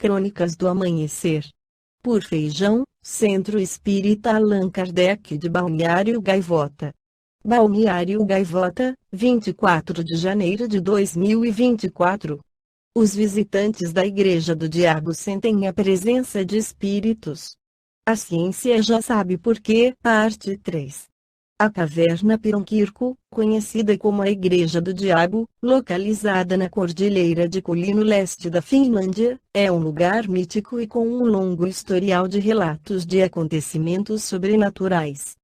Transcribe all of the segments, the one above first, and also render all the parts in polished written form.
Crônicas do Amanhecer. Por Feijão, Centro Espírita Allan Kardec de Balneário Gaivota. Balneário Gaivota, 24 de janeiro de 2024. Os visitantes da Igreja do Diabo sentem a presença de espíritos. A ciência já sabe por quê. Parte 3. A Caverna Pironquirco, conhecida como a Igreja do Diabo, localizada na Cordilheira de Koli no leste da Finlândia, é um lugar mítico e com um longo historial de relatos de acontecimentos sobrenaturais.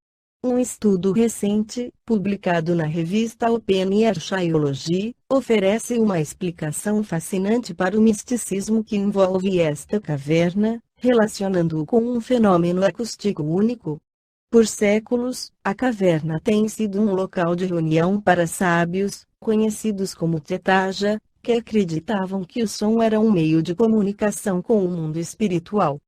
Um estudo recente, publicado na revista Open Archaeology, oferece uma explicação fascinante para o misticismo que envolve esta caverna, relacionando-o com um fenômeno acústico único. Por séculos, a caverna tem sido um local de reunião para sábios, conhecidos como Tetaja, que acreditavam que o som era um meio de comunicação com o mundo espiritual.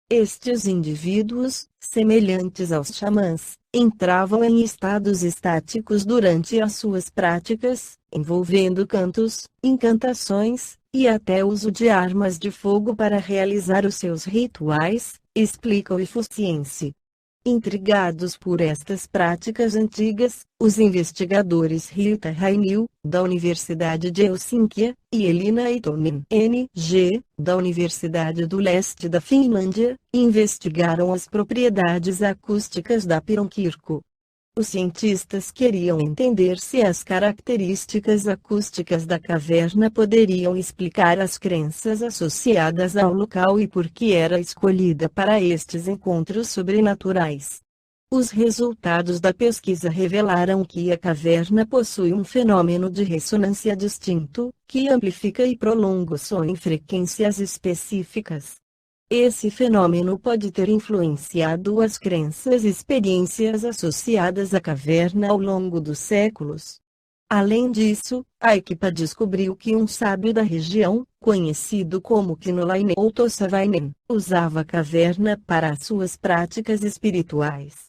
Estes indivíduos, semelhantes aos xamãs, entravam em estados estáticos durante as suas práticas, envolvendo cantos, incantações, e até uso de armas de fogo para realizar os seus rituais, explica o Ifuciense. Intrigados por estas práticas antigas, os investigadores Rita Rainil, da Universidade de Helsínquia, e Elina Itonen, N.G., da Universidade do Leste da Finlândia, investigaram as propriedades acústicas da Pironquirco. Os cientistas queriam entender se as características acústicas da caverna poderiam explicar as crenças associadas ao local e por que era escolhida para estes encontros sobrenaturais. Os resultados da pesquisa revelaram que a caverna possui um fenômeno de ressonância distinto, que amplifica e prolonga o som em frequências específicas. Esse fenômeno pode ter influenciado as crenças e experiências associadas à caverna ao longo dos séculos. Além disso, a equipe descobriu que um sábio da região, conhecido como Kinolainen ou Tossavainen, usava a caverna para as suas práticas espirituais.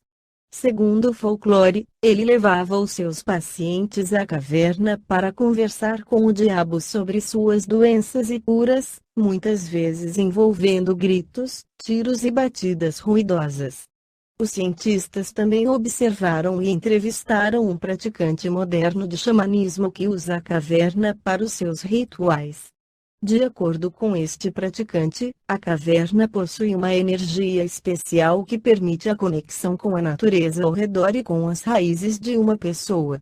Segundo o folclore, ele levava os seus pacientes à caverna para conversar com o diabo sobre suas doenças e curas, muitas vezes envolvendo gritos, tiros e batidas ruidosas. Os cientistas também observaram e entrevistaram um praticante moderno de xamanismo que usa a caverna para os seus rituais. De acordo com este praticante, a caverna possui uma energia especial que permite a conexão com a natureza ao redor e com as raízes de uma pessoa.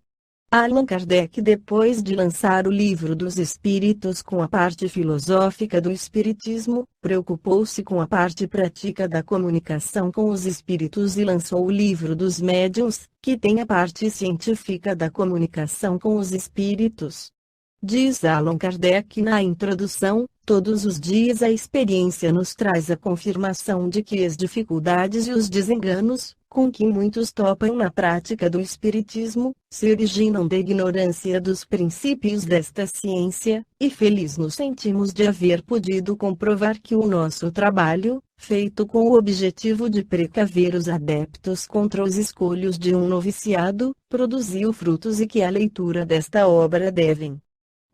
Allan Kardec, depois de lançar o Livro dos Espíritos com a parte filosófica do Espiritismo, preocupou-se com a parte prática da comunicação com os espíritos e lançou o Livro dos Médiuns, que tem a parte científica da comunicação com os espíritos. Diz Allan Kardec na introdução: todos os dias a experiência nos traz a confirmação de que as dificuldades e os desenganos, com que muitos topam na prática do espiritismo, se originam da ignorância dos princípios desta ciência, e feliz nos sentimos de haver podido comprovar que o nosso trabalho, feito com o objetivo de precaver os adeptos contra os escolhos de um noviciado, produziu frutos e que a leitura desta obra devem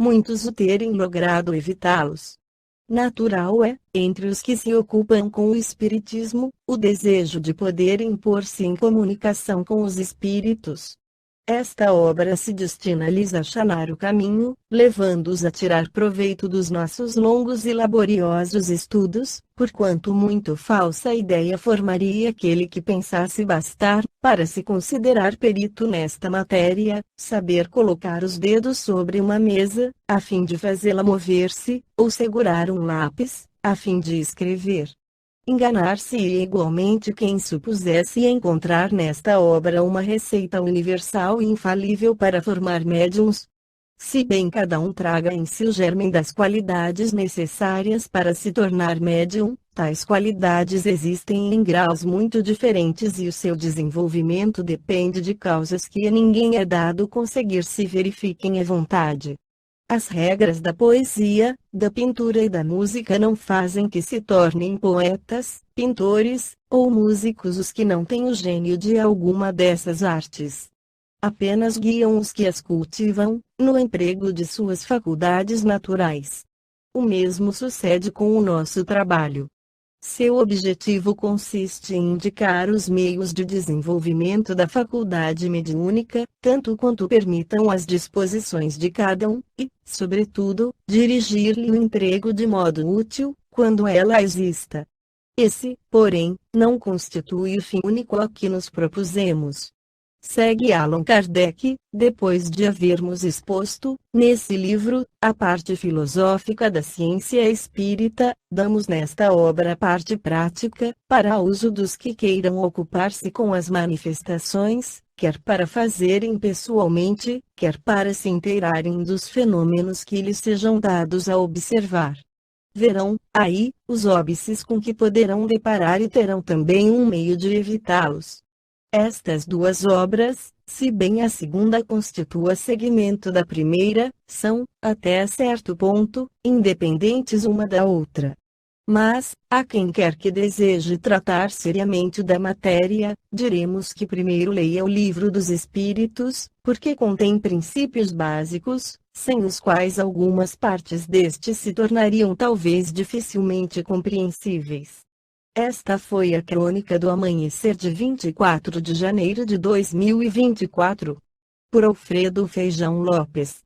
muitos o terem logrado evitá-los. Natural é, entre os que se ocupam com o espiritismo, o desejo de poder impor-se em comunicação com os espíritos. Esta obra se destina-lhes a allanar o caminho, levando-os a tirar proveito dos nossos longos e laboriosos estudos, porquanto muito falsa ideia formaria aquele que pensasse bastar, para se considerar perito nesta matéria, saber colocar os dedos sobre uma mesa, a fim de fazê-la mover-se, ou segurar um lápis, a fim de escrever. Enganar-se-ia igualmente quem supusesse encontrar nesta obra uma receita universal e infalível para formar médiuns. Se bem cada um traga em si o germe das qualidades necessárias para se tornar médium, tais qualidades existem em graus muito diferentes e o seu desenvolvimento depende de causas que a ninguém é dado conseguir se verifiquem à vontade. As regras da poesia, da pintura e da música não fazem que se tornem poetas, pintores, ou músicos os que não têm o gênio de alguma dessas artes. Apenas guiam os que as cultivam, no emprego de suas faculdades naturais. O mesmo sucede com o nosso trabalho. Seu objetivo consiste em indicar os meios de desenvolvimento da faculdade mediúnica, tanto quanto permitam as disposições de cada um, e, sobretudo, dirigir-lhe o emprego de modo útil, quando ela exista. Esse, porém, não constitui o fim único a que nos propusemos. Segue Allan Kardec, depois de havermos exposto, nesse livro, a parte filosófica da ciência espírita, damos nesta obra a parte prática, para uso dos que queiram ocupar-se com as manifestações, quer para fazerem pessoalmente, quer para se inteirarem dos fenômenos que lhes sejam dados a observar. Verão, aí, os óbices com que poderão deparar e terão também um meio de evitá-los. Estas duas obras, se bem a segunda constitua segmento da primeira, são, até certo ponto, independentes uma da outra. Mas, a quem quer que deseje tratar seriamente da matéria, diremos que primeiro leia o Livro dos Espíritos, porque contém princípios básicos, sem os quais algumas partes deste se tornariam talvez dificilmente compreensíveis. Esta foi a crônica do amanhecer de 24 de janeiro de 2024. Por Alfredo Feijão Lopes.